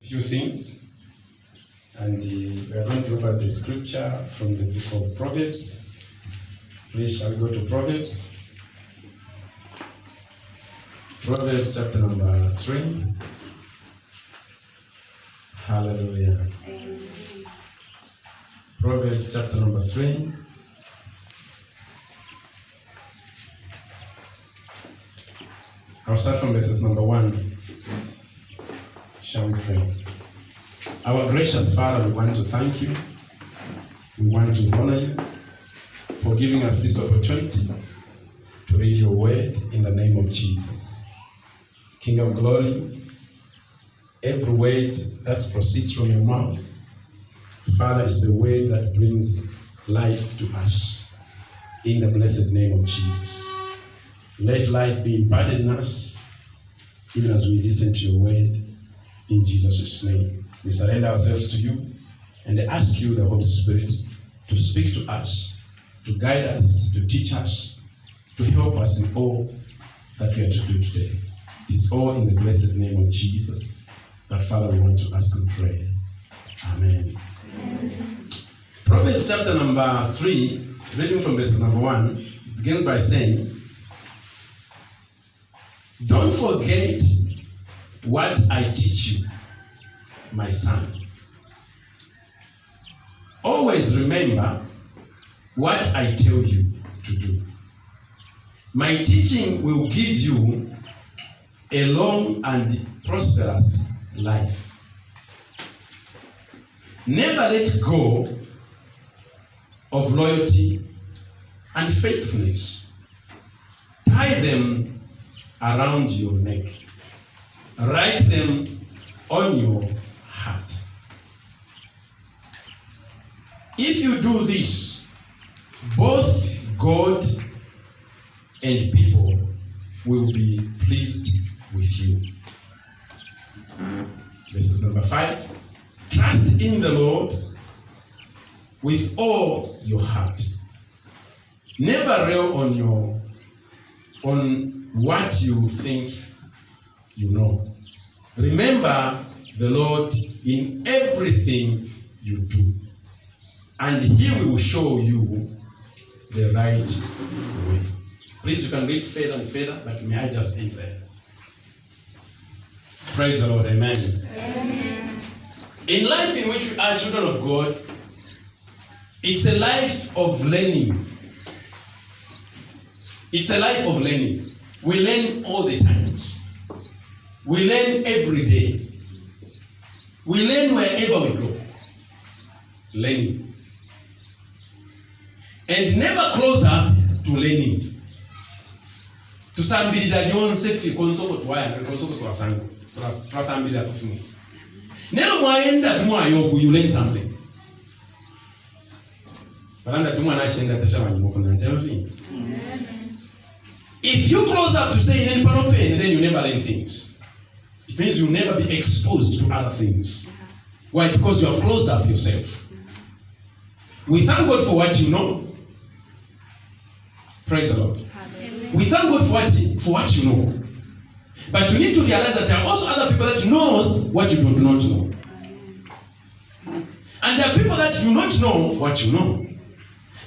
few things. And we are going to look at the scripture from the book of Proverbs. Please, shall we go to Proverbs? Proverbs chapter number 3. Hallelujah. Amen. Proverbs chapter number 3. I'll start from verses number 1. Shall we pray? Our gracious Father, we want to thank you. We want to honor you for giving us this opportunity to read your word in the name of Jesus. King of glory, every word that proceeds from your mouth, Father, is the word that brings life to us. In the blessed name of Jesus. Let life be imparted in us, even as we listen to your word, in Jesus' name. We surrender ourselves to you and ask you, the Holy Spirit, to speak to us, to guide us, to teach us, to help us in all that we are to do today. It is all in the blessed name of Jesus that, Father, we want to ask and pray. Amen. Amen. Proverbs chapter number 3, reading from verses number 1, begins by saying, "Don't forget what I teach you, my son. Always remember what I tell you to do. My teaching will give you a long and prosperous life. Never let go of loyalty and faithfulness. Tie them around your neck. Write them on your heart. If you do this, both God and people will be pleased with you." Verses number 5. "Trust in the Lord with all your heart. Never rail on what you think you know. Remember the Lord in everything you do, and He will show you the right way." Please, you can read further and further, but may I just end there? Praise the Lord. Amen. Amen. In life in which we are children of God, it's a life of learning. It's a life of learning. We learn all the times. We learn every day. We learn wherever we go. Learning. And never close up to learning. Tusambirira lyonse ffe konsoko twayagala konsoko twasango. Twasambirira tufunye. Nero mwayenda fimwayo you learn something. Baranda tumwana ashenga tashamanyi mukuna ntevi. If you close up to say any pain, then you never learn things. It means you'll never be exposed to other things. Why? Because you have closed up yourself. We thank God for what you know. Praise the Lord. Amen. We thank God for what you know. But you need to realize that there are also other people that knows what you do not know. And there are people that do not know what you know.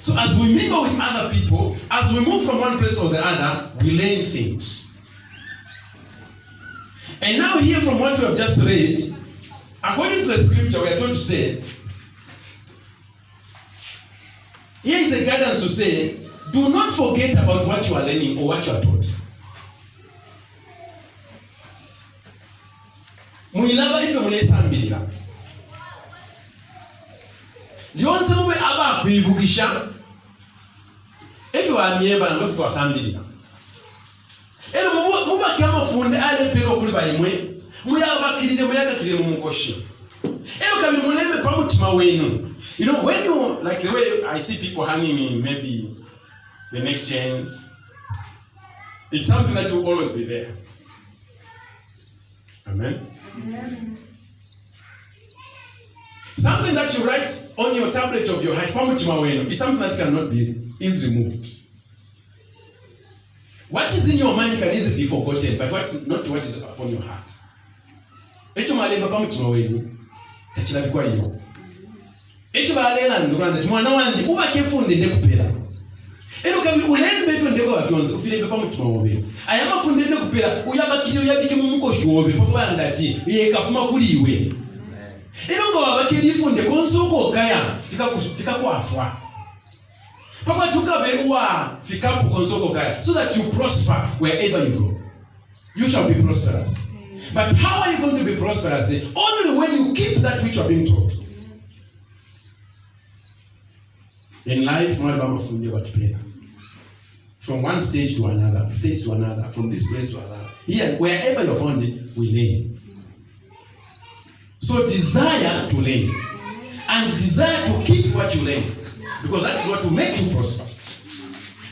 So as we mingle with other people, as we move from one place or the other, we learn things. And now here from what we have just read, according to the scripture, we are told to say, here is a guidance to say, do not forget about what you are learning or what you are taught. Muilaba ife mulesambirira. Lyonse mube aba kwibukisha. Ife wamyeba na mwe twasambirira. Ero muba kyama funde ale pero kuli bayimwe. Muyabakirire muyagakirire mu mukoshi. Ero kabiri mulembe pamutima wenu. You know, when you, like the way I see people hanging in maybe the neck chains, it's something that will always be there. Amen? Amen. Something that you write on your tablet of your heart is something that cannot be easily removed. What is in your mind can easily be forgotten, but not what is upon your heart. Ekyo malemba pa mutima wenyu takirabikwa nnyo. Ekyo baleera nduranda mwana wange ubakefundidde kupera. Ero kabi ulembe byo ndego bafyonze ufilembe pa mutima wobe. Ayamafundidde kupera uyabakiriyo yabike mu muko shwobe papa ndati ye kafuma kuliwe. Ero ngo babakirifunde konsoko kaya fika kwafwa. Papa tukabe uwa fika konsoko kaya so that you prosper wherever you go. You shall be prosperous. But how are you going to be prosperous? Only when you keep that which you are being taught. In life, from one stage to another, from this place to another. Here, wherever you're found, we learn. So desire to learn. And desire to keep what you learn. Because that is what will make you prosper.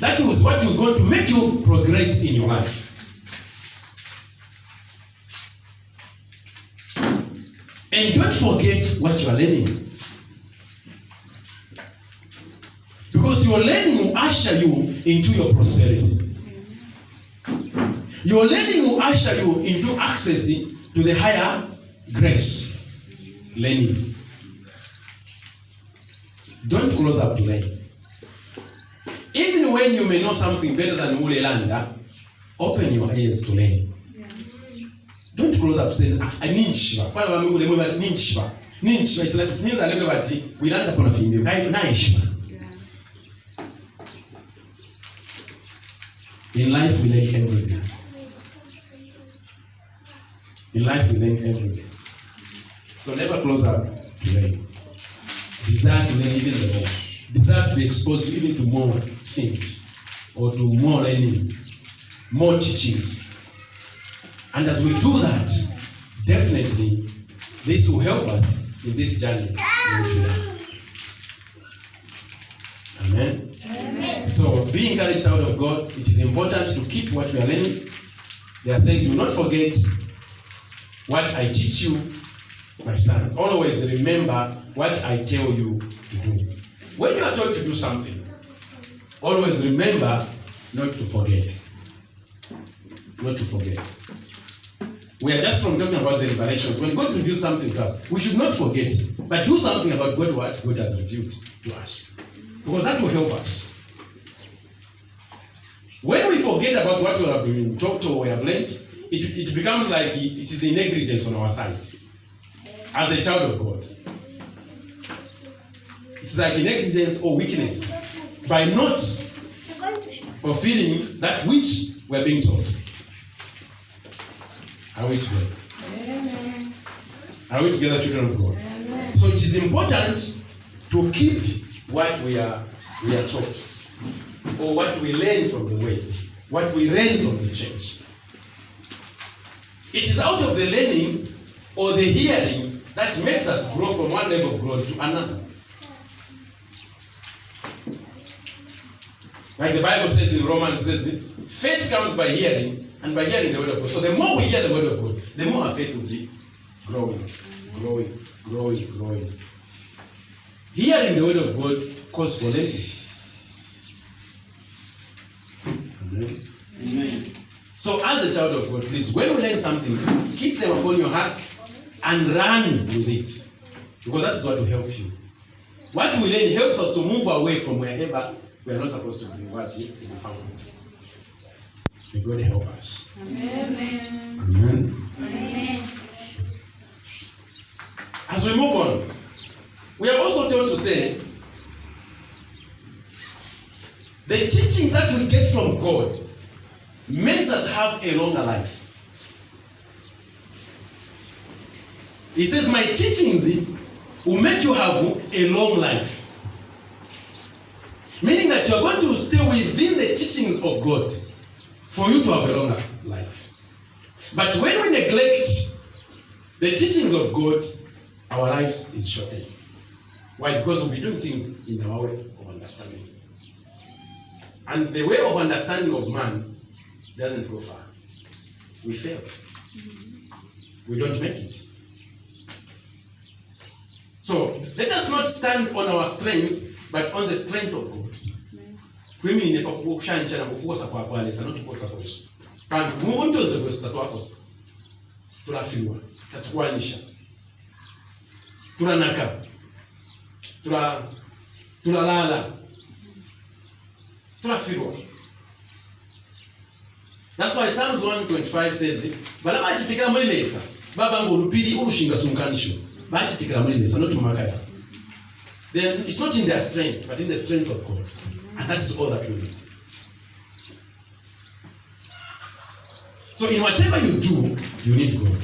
That is what is going to make you progress in your life. And don't forget what you are learning. Because your learning will usher you into your prosperity. Your learning will usher you into access to the higher grace. Learning. Don't close up to learn. Even when you may know something better than Ulelanda, open your ears to learn. Don't close up saying, I need Shiva. Need Shiva. Need Shiva. It's like it means I look at it. We land upon a finger. I Shiva. In life, we learn everything. In life, we learn everything. So never close up to learn. Desire to learn even the more. Desire to be exposed even to more things. Or to more learning. More teachings. And as we do that, definitely, this will help us in this journey. Amen? Amen. So, being encouraged out of God, it is important to keep what we are learning. They are saying, do not forget what I teach you, my son. Always remember what I tell you to do. When you are told to do something, always remember not to forget. Not to forget. We are just from talking about the revelations. When God reveals something to us, we should not forget, but do something about God, what God has revealed to us. Because that will help us. When we forget about what we have been taught or we have learned, it becomes like it is a negligence on our side. As a child of God. It's like a negligence or weakness by not fulfilling that which we are being taught. Are we together? Amen. Are we together, children of God? Amen. So it is important to keep what we are taught, or what we learn from the word, what we learn from the church. It is out of the learnings or the hearing that makes us grow from one level of growth to another. Like the Bible says in Romans, it says, faith comes by hearing, and by hearing the word of God. So the more we hear the word of God, the more our faith will be growing. Hearing the word of God causes for learning. Amen. Amen. So as a child of God, please, when we learn something, keep them upon your heart and run with it. Because that is what will help you. What we learn helps us to move away from wherever we are not supposed to be. What in the family. May God help us. Amen. Amen. Amen. As we move on, we are also told to say the teachings that we get from God makes us have a longer life. He says, my teachings will make you have a long life. Meaning that you are going to stay within the teachings of God for you to have a longer life. But when we neglect the teachings of God, our lives is shortened. Why? Because we'll be doing things in our way of understanding. And the way of understanding of man doesn't go far. We fail. We don't make it. So let us not stand on our strength, but on the strength of God. Twimine pakukushanjana kukosa kwa kwalesa not kukosa kwesu. Kandi mumuntu nze kwesu tatwakosa. Tulafirwa. tatukwanisha tulanaka tulalala tulafirwa. That's why Psalms 125 says, bala bachitikira muri lesa baba ngo olupiri olushinga sunkanisho bachitikira muri lesa not mumakaya. Then it's not in their strength but in the strength of God, and that's all that we need. So in whatever you do, you need God.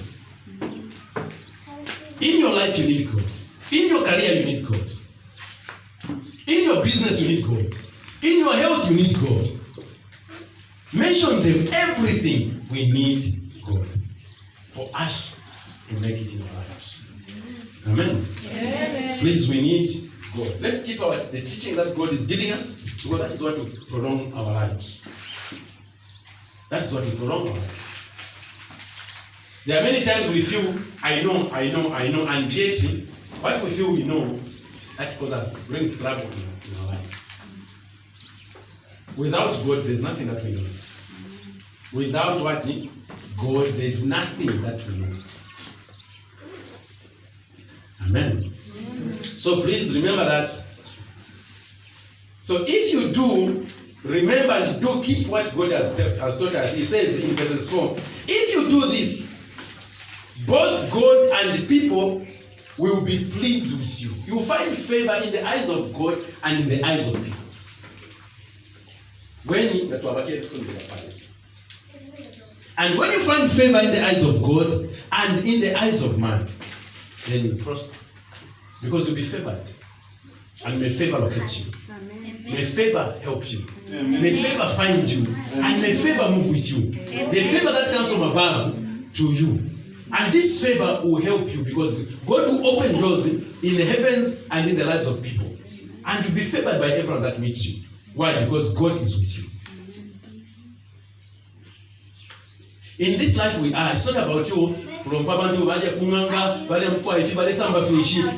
In your life, you need God. In your career, you need God. In your business, you need God. In your health, you need God. Mention them, everything. We need God for us to make it in our lives. Amen. Amen. Please, we need God. Let's keep the teaching that God is giving us, because that is what will prolong our lives. That is what will prolong our lives. There are many times we feel, I know, and yet what we feel we know, that brings trouble in our lives. Without God, there's nothing that we know. Without what? God, there's nothing that we know. Amen. So please remember that. So if you do, remember and do keep what God has taught us. He says in verses 4, if you do this, both God and the people will be pleased with you. You will find favor in the eyes of God and in the eyes of people. And when you find favor in the eyes of God and in the eyes of man, then you prosper. Because you'll be favored. And may favor locate you. Amen. May favor help you. Amen. May favor find you. Amen. And may favor move with you. Amen. The favor that comes from above to you. And this favor will help you because God will open doors in the heavens and in the lives of people. And you'll be favored by everyone that meets you. Why? Because God is with you. In this life we are, it's not about you.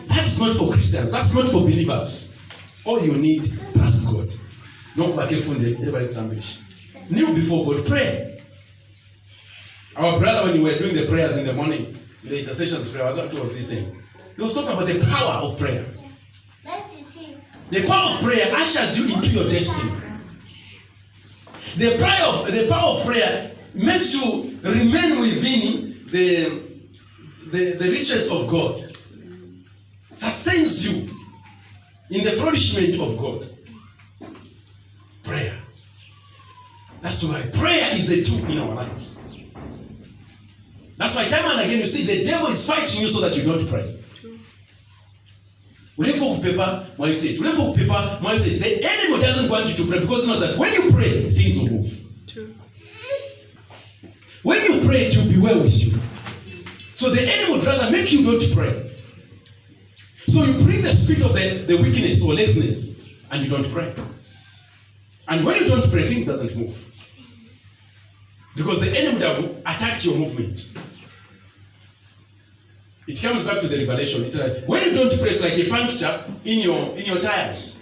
That is not for Christians. That's not for believers. All you need, trust God. Kneel before God, pray. Our brother, when we were doing the prayers in the morning, the intercessions prayer, what was he saying? He was talking about the power of prayer. The power of prayer ushers you into your destiny. The power of prayer makes you remain within the riches of God. Sustains you in the flourishment of God. Prayer. That's why prayer is a tool in our lives. That's why time and again you see the devil is fighting you so that you don't pray. The enemy doesn't want you to pray because he knows that when you pray, things will move. True. When you pray, it will be well with you. So the enemy would rather make you not to pray. So you bring the spirit of the weakness or laziness and you don't pray. And when you don't pray, things doesn't move. Because the enemy would have attacked your movement. It comes back to the revelation. It's like, when you don't pray, it's like a puncture in your tires.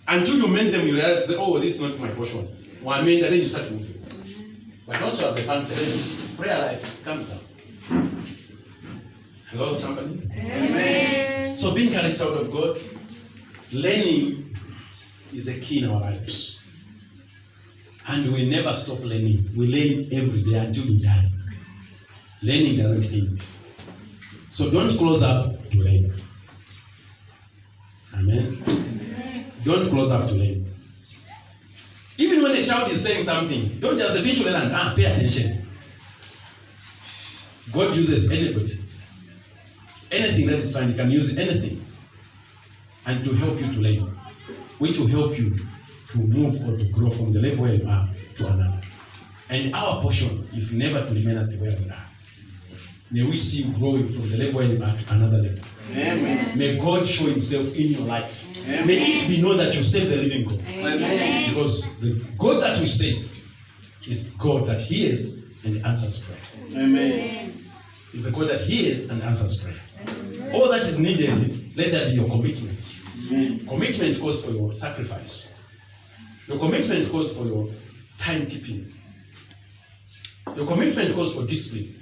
Until you mend them, you realize, oh, this is not my portion. Or I mean, then you start moving. But also have the puncture, then prayer life comes down. Hello, somebody? Amen. So being a child of God, learning is a key in our lives. And we never stop learning. We learn every day until we die. Learning doesn't end. So don't close up to learn. Amen. Don't close up to learn. Even when a child is saying something, don't just eventually learn and pay attention. God uses anybody. Anything that is fine, He can use anything. And to help you to learn. Which will help you to move or to grow from the level where you are to another. And our portion is never to remain at the where we are. May we see you growing from the level where you are to another level. Amen. May God show Himself in your life. Amen. May it be known that you serve the living God. Amen. Because the God that we serve is God that hears and answers prayer. Amen. Is the God that hears and answers prayer. Amen. All that is needed, let that be your commitment. Amen. Commitment calls for your sacrifice. Your commitment calls for your timekeeping. Your commitment calls for discipline.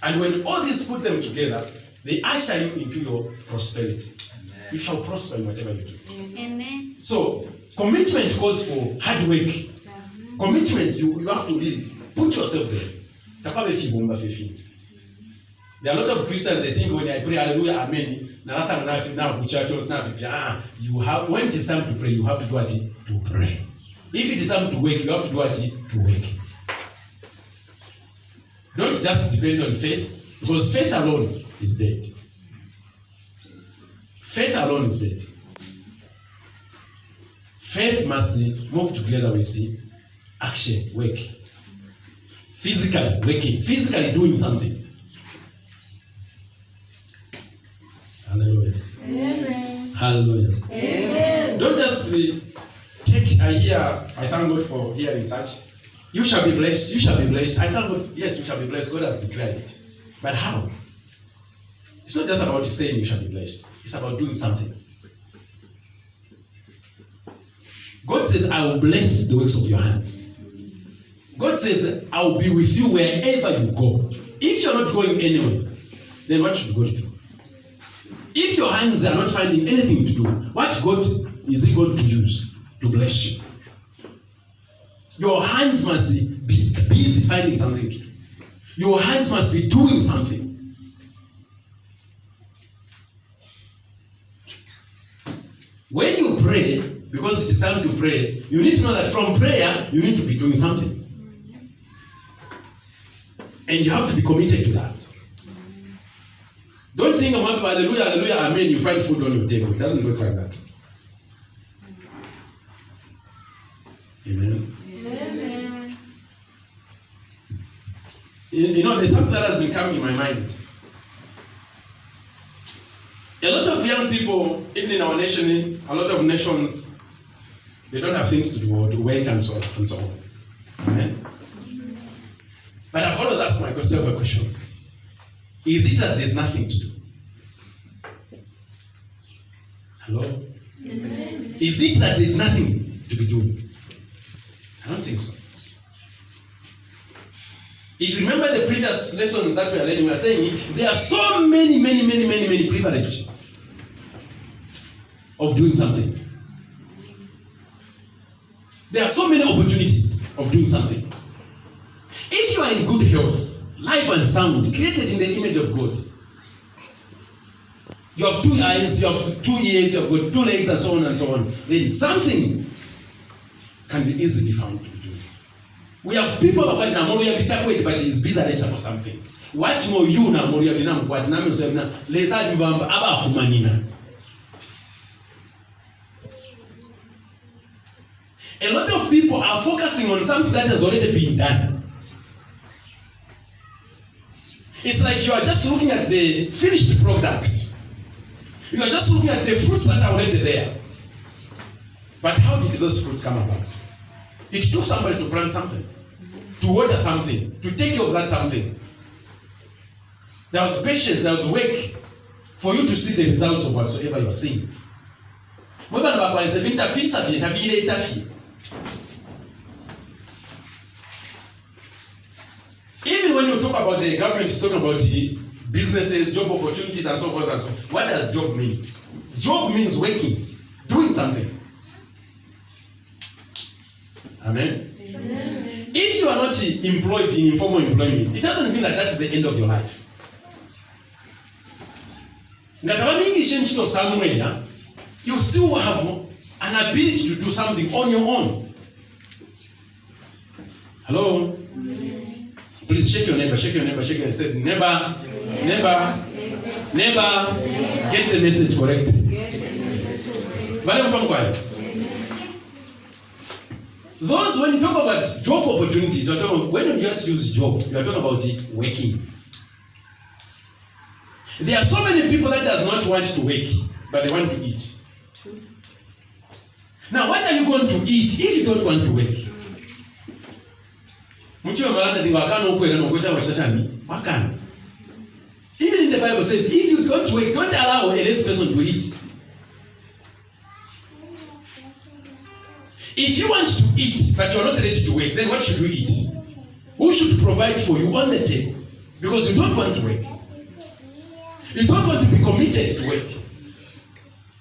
And when all these put them together, they usher you into your prosperity. Amen. You shall prosper in whatever you do. Amen. So, commitment calls for hard work. Amen. Commitment, you have to really put yourself there. There are a lot of Christians, they think when I pray, hallelujah, amen. You have, when it is time to pray, you have to do what? To pray. If it is time to work, you have to do what? To work. Don't just depend on faith, because faith alone is dead. Faith alone is dead. Faith must move together with the action, work. Physically working, physically doing something. Hallelujah. Amen. Hallelujah. Amen. Don't just take a year. I thank God for hearing such. You shall be blessed. You shall be blessed. I thank God. Yes, you shall be blessed. God has declared it. But how? It's not just about saying you shall be blessed. It's about doing something. God says, I will bless the works of your hands. God says, I will be with you wherever you go. If you're not going anywhere, then what should God do? If your hands are not finding anything to do, what God is He going to use to bless you? Your hands must be busy finding something to do. Your hands must be doing something. When you pray, because it is time to pray, you need to know that from prayer, you need to be doing something. And you have to be committed to that. Don't think about hallelujah, hallelujah, amen, you find food on your table. It doesn't work like that. Amen. Amen. You know, there's something that has been coming in my mind. A lot of young people, even in our nation, a lot of nations, they don't have things to do or to work and so on. Amen. But I've always asked myself a question. Is it that there's nothing to do? Hello? Amen. Is it that there's nothing to be doing? I don't think so. If you remember the previous lessons that we are learning, we are saying there are so many privileges of doing something. There are so many opportunities of doing something. If you are in good health, life and sound, created in the image of God, you have 2 eyes, you have 2 ears, you have got 2 legs, and so on and so on, then something can be easily found to be doing. We have people who are but he's busy for something. What more you now, a lot of people are focusing on something that has already been done. It's like you are just looking at the finished product. You are just looking at the fruits that are already there. But how did those fruits come about? It took somebody to plant something, to water something, to take care of that something. There was patience, there was work for you to see the results of whatsoever you are seeing. Even when you talk about the government is talking about businesses, job opportunities, and so forth and so on. What does job mean? Job means working, doing something. Amen? Amen. If you are not employed in informal employment, it doesn't mean that that's the end of your life. You still have an ability to do something on your own. Hello? Please shake your neighbor, shake your neighbor, shake your neighbor. Say, neighbor, get the message correctly. Those, when you talk about job opportunities, you're talking about, when you just use job, you're talking about it working. There are so many people that does not want to work, but they want to eat. Now, what are you going to eat if you don't want to work? Even in the Bible says, if you don't work, don't allow a lazy person to eat. If you want to eat, but you're not ready to work, then what should you eat? Who should provide for you on the table? Because you don't want to work. You don't want to be committed to work.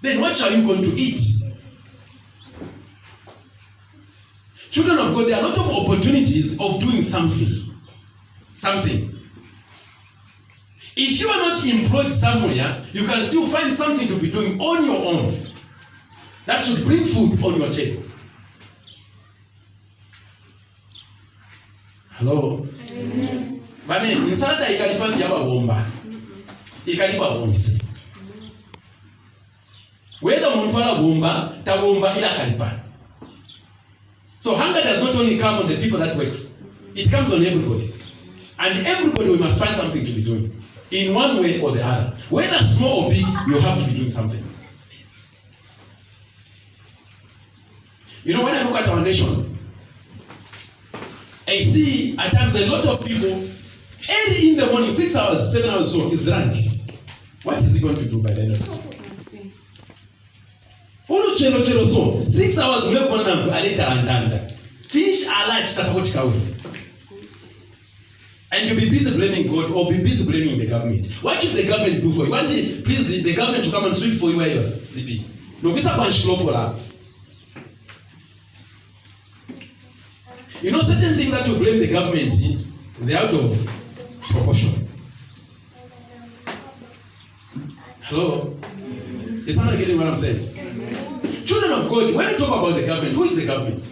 Then what are you going to eat? Children of God, there are a lot of opportunities of doing something. If you are not employed somewhere, you can still find something to be doing on your own that should bring food on your table. Hello? Amen. Bane, nsata ikalipa vyaba bomba. Ikalipa bombise. Whether muntu ala bomba, ta bomba ila kalipa. So hunger does not only come on the people that works. It comes on everybody. And everybody, we must find something to be doing. In one way or the other. Whether small or big, you have to be doing something. You know, when I look at our nation, I see at times a lot of people, early in the morning, 6 hours, 7 hours so, is drunk. What is he going to do by the end of the day? Ulu chelo so, 6 hours, ule kwana aleta andanda. Fish ala chitapakoti kauli. And you'll be busy blaming God or be busy blaming the government. What should the government do for you? One day, please, the government to come and sweep for you while you're sleeping. No, this is you know, certain things that you blame the government in, they're out of proportion. Hello? Is someone getting what I'm saying? Children of God, when you talk about the government, who is the government?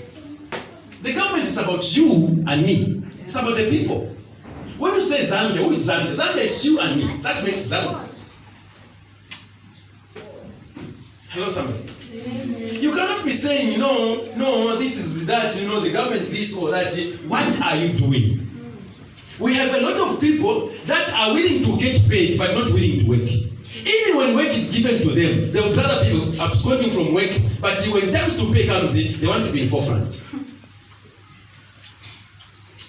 The government is about you and me. It's about the people. When you say Zambia, who is Zambia? Zambia is you and me. That makes Zambia. Hello, somebody. You cannot be saying, no, this is that, the government this or that. What are you doing? We have a lot of people that are willing to get paid but not willing to work. Even when work is given to them, they would rather be absconding from work, but when times to pay comes in, they want to be in forefront.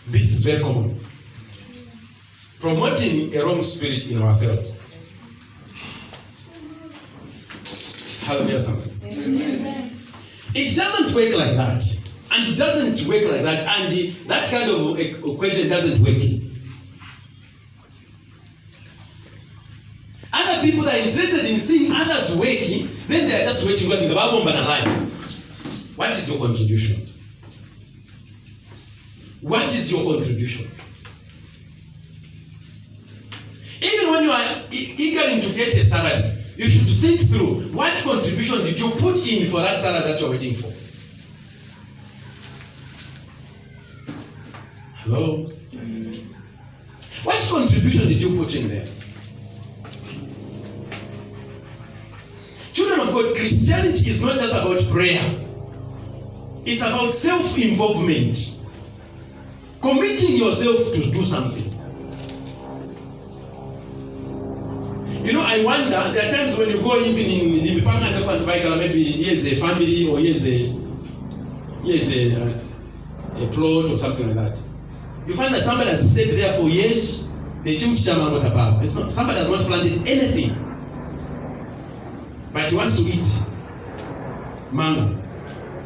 This is very common. Promoting a wrong spirit in ourselves. Hallelujah, somebody. Amen. It doesn't work like that. And it doesn't work like that. And that kind of equation doesn't work. Other people that are interested in seeing others working, then they are just waiting. What is your contribution? What is your contribution? Even when you are eager to get a salary, you should think through what contribution did you put in for that salary that you're waiting for. Hello? What contribution did you put in there? Children of God, Christianity is not just about prayer. It's about self-involvement. Committing yourself to do something. I wonder, there are times when you go even in the partner maybe here's a family or here's a plot or something like that. You find that somebody has stayed there for years. It's not, somebody has not planted anything. But he wants to eat mango.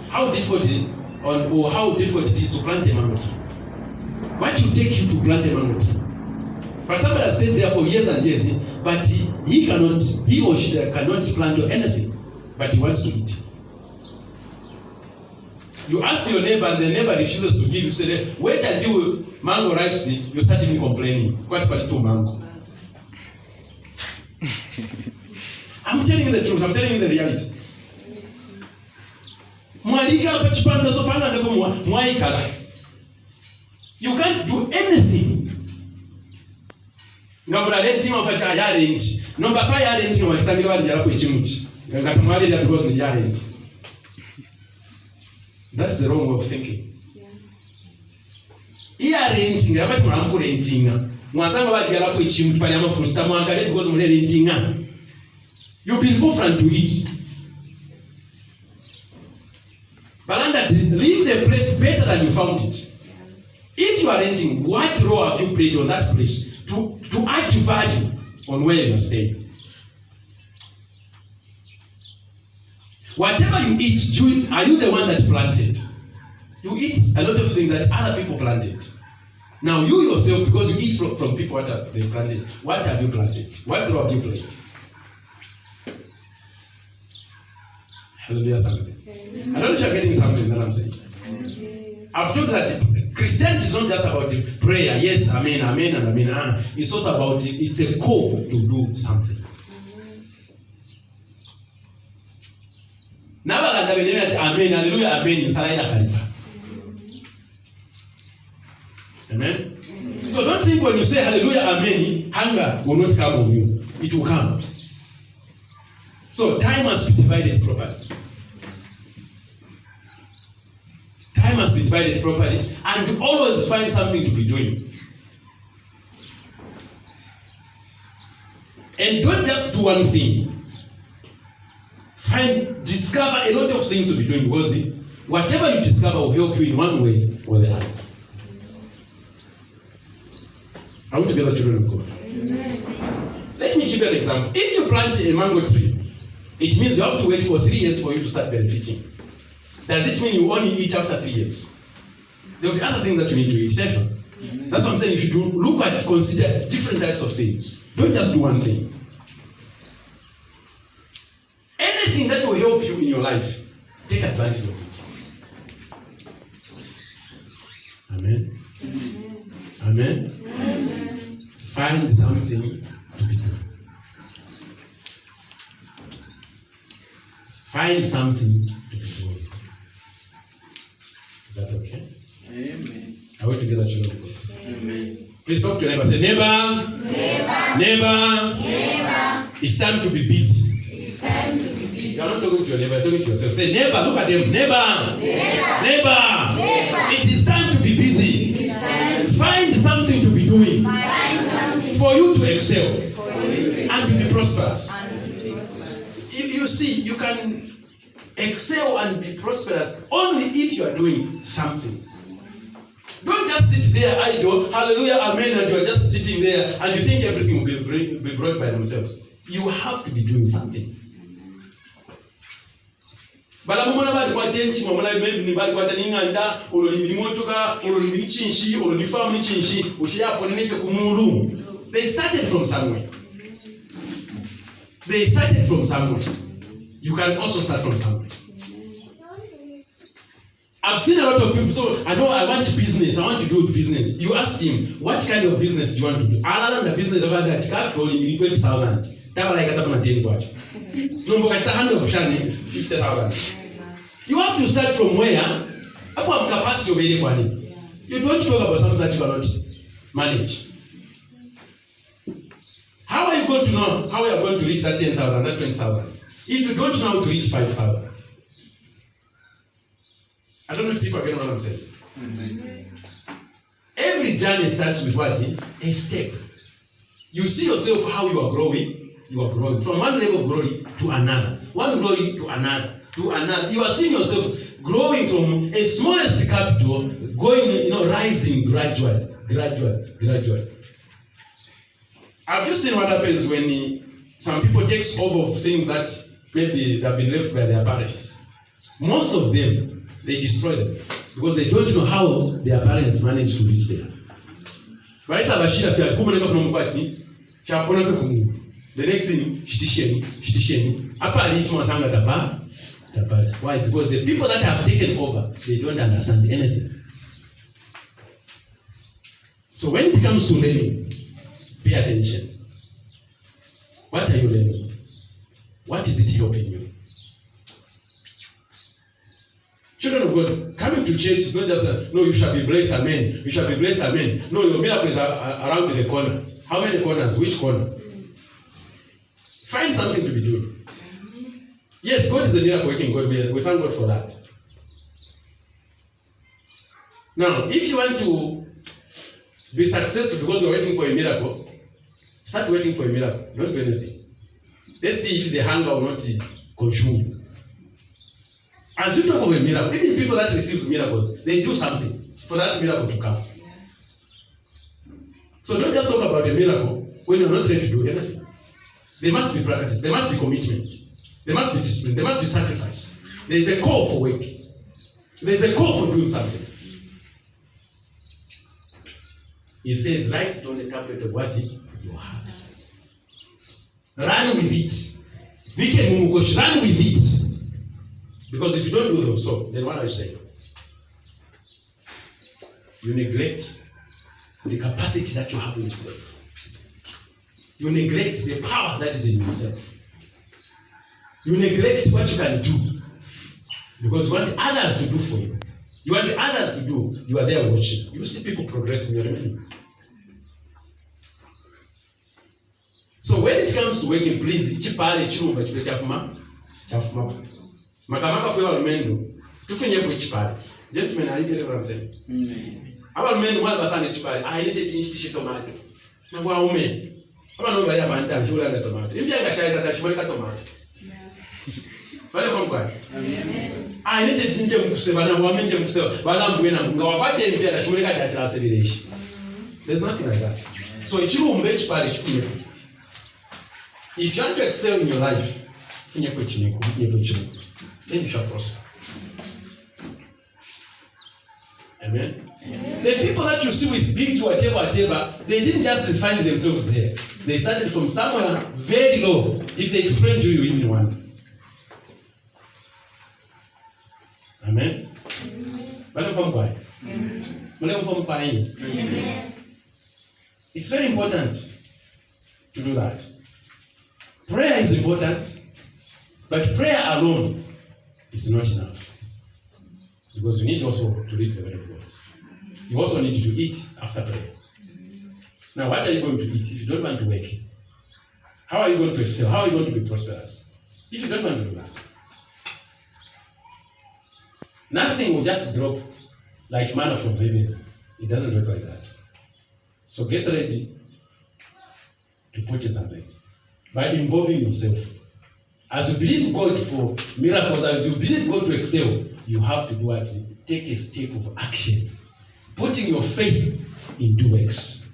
How difficult it is to plant a mango tree? What will take you to plant a mango tree? But somebody has stayed there for years and years, but he or she cannot plant anything, but he wants to eat. You ask your neighbor and the neighbor refuses to give, you say, wait until mango ripes, you start even complaining. What about mango? I'm telling you the truth, I'm telling you the reality. You can't do anything. Ngabura renting of a rent. Number 5 renting was something about the Arapuchimuchi. Because the rent. That's the wrong way of thinking. Here renting, about Rampo renting. Mwasama about the Arapuchimuchi, Panama for Stamaka, because we're renting. You've been forefront to it. Balanda, leave the place better than you found it. If you are renting, what role have you played on that place to add value on where you're staying? Whatever you eat, are you the one that planted? You eat a lot of things that other people planted. Now you yourself, because you eat from people what have they planted, what have you planted? What crop have you planted? Hallelujah, somebody. I don't know if you're getting something that I'm saying. I've told that Christianity is not just about prayer. Yes, amen, amen, and amen. It's also about it's a call to do something. Amen, hallelujah, amen. Amen. So don't think when you say hallelujah, amen, hunger will not come on you. It will come. So time must be divided properly. Time must be divided properly, and you always find something to be doing. And don't just do one thing. Discover a lot of things to be doing, because whatever you discover will help you in one way or the other. I want to be the children of God. Amen. Let me give you an example. If you plant a mango tree, it means you have to wait for 3 years for you to start benefiting. Does it mean you only eat after 3 years? There will be other things that you need to eat. That's what I'm saying. You should consider different types of things. Don't just do one thing. Anything that will help you in your life, take advantage of it. Amen. Amen. Amen. Find something to be doing. Find something to be doing. Is that okay? Amen. Are we together, children of God? Amen. Please talk to your neighbor. Say, neighbor. Neighbor. It's time to be busy. It's time to be busy. You are not talking to your neighbor, you are talking to yourself. Say, neighbor, look at them. Neighbor. It is time to be busy. Find something to be doing for you to excel and to be prosperous. You see, you can excel and be prosperous only if you are doing something. Don't just sit there idle, hallelujah, amen, and you are just sitting there and you think everything will be brought by themselves. You have to be doing something. Bala mumona bali kwa tenchi mumona ni bali kwa taninganda oloni motoka oloni chinshi oloni farm chinshi ushiyapo nenefe kumuru. They started from somewhere. You can also start from somewhere. I've seen a lot of people. So I know I want business. I want to do business. You ask him, what kind of business do you want to do? Other than the business of that, capital in 20,000. You have to start from where? Upon capacity of any money. You don't talk about something that you cannot manage. How are you going to know how you are going to reach that 10,000, that 20,000? If you don't know how to reach 5,000. I don't know if people are getting what I'm saying. Mm-hmm. Every journey starts with what? A step. You see yourself how you are growing. You are growing from one level of glory to another. One glory to another. To another. You are seeing yourself growing from a smallest capital, going, rising gradually. Have you seen what happens when some people take over things that maybe have been left by their parents? Most of them, they destroy them because they don't know how their parents managed to reach there. The next thing, shitisheni. Why? Because the people that have taken over, they don't understand anything. So when it comes to learning, pay attention. What are you learning? What is it helping you? Children of God, coming to church is not just no, you shall be blessed, amen. You shall be blessed, amen. No, your miracle is around the corner. How many corners? Which corner? Find something to be doing. Yes, God is a miracle working God. We thank God for that. Now, if you want to be successful because you're waiting for a miracle, start waiting for a miracle. Don't do anything. Let's see if the hunger will not consume you. As you talk of a miracle, even people that receive miracles, they do something for that miracle to come. So don't just talk about a miracle when you're not ready to do anything. There must be practice. There must be commitment. There must be discipline. There must be sacrifice. There is a call for work. There is a call for doing something. He says, write it on the tablet of what? Your heart. Run with it. Run with it. Because if you don't do so, then what I say? You neglect the capacity that you have in yourself. You neglect the power that is in yourself. You neglect what you can do. Because you want others to do for you. You want others to do. You are there watching. You see people progressing. You're remaining. So when it comes to working, please, chipale chirumba chifwe chafuma. Makamaka fwe walumendo. Tufunyepo chipale. Gentlemen, are you getting what I'm saying? Abalumendo mwala basane chipale. Ayete tinshi tomato. Nangwa ume. Abano baya banta chula na tomato. Imbya ngashaiza tashimoleka tomato. Wale kwa amen. Ayete tinje mkuseba na wamenje mkuseba. Bala mbwena ngawapate imbya tashimoleka tachira sebireshi. There's nothing like that. So chirumba chipale chifunyepo. If you want to excel in your life, then you shall prosper. Amen? Amen? The people that you see with big whatever, they didn't just find themselves there. They started from somewhere very low. If they explain to you, you even wonder. Amen? Amen. It's very important to do that. Prayer is important, but prayer alone is not enough. Because you need also to read the word of God. You also need to eat after prayer. Now, what are you going to eat if you don't want to work? How are you going to excel? How are you going to be prosperous? If you don't want to do that. Nothing will just drop like manna from heaven. It doesn't work like that. So get ready to put in something. By involving yourself. As you believe God for miracles, as you believe God to excel, you have to do what? Take a step of action. Putting your faith into works.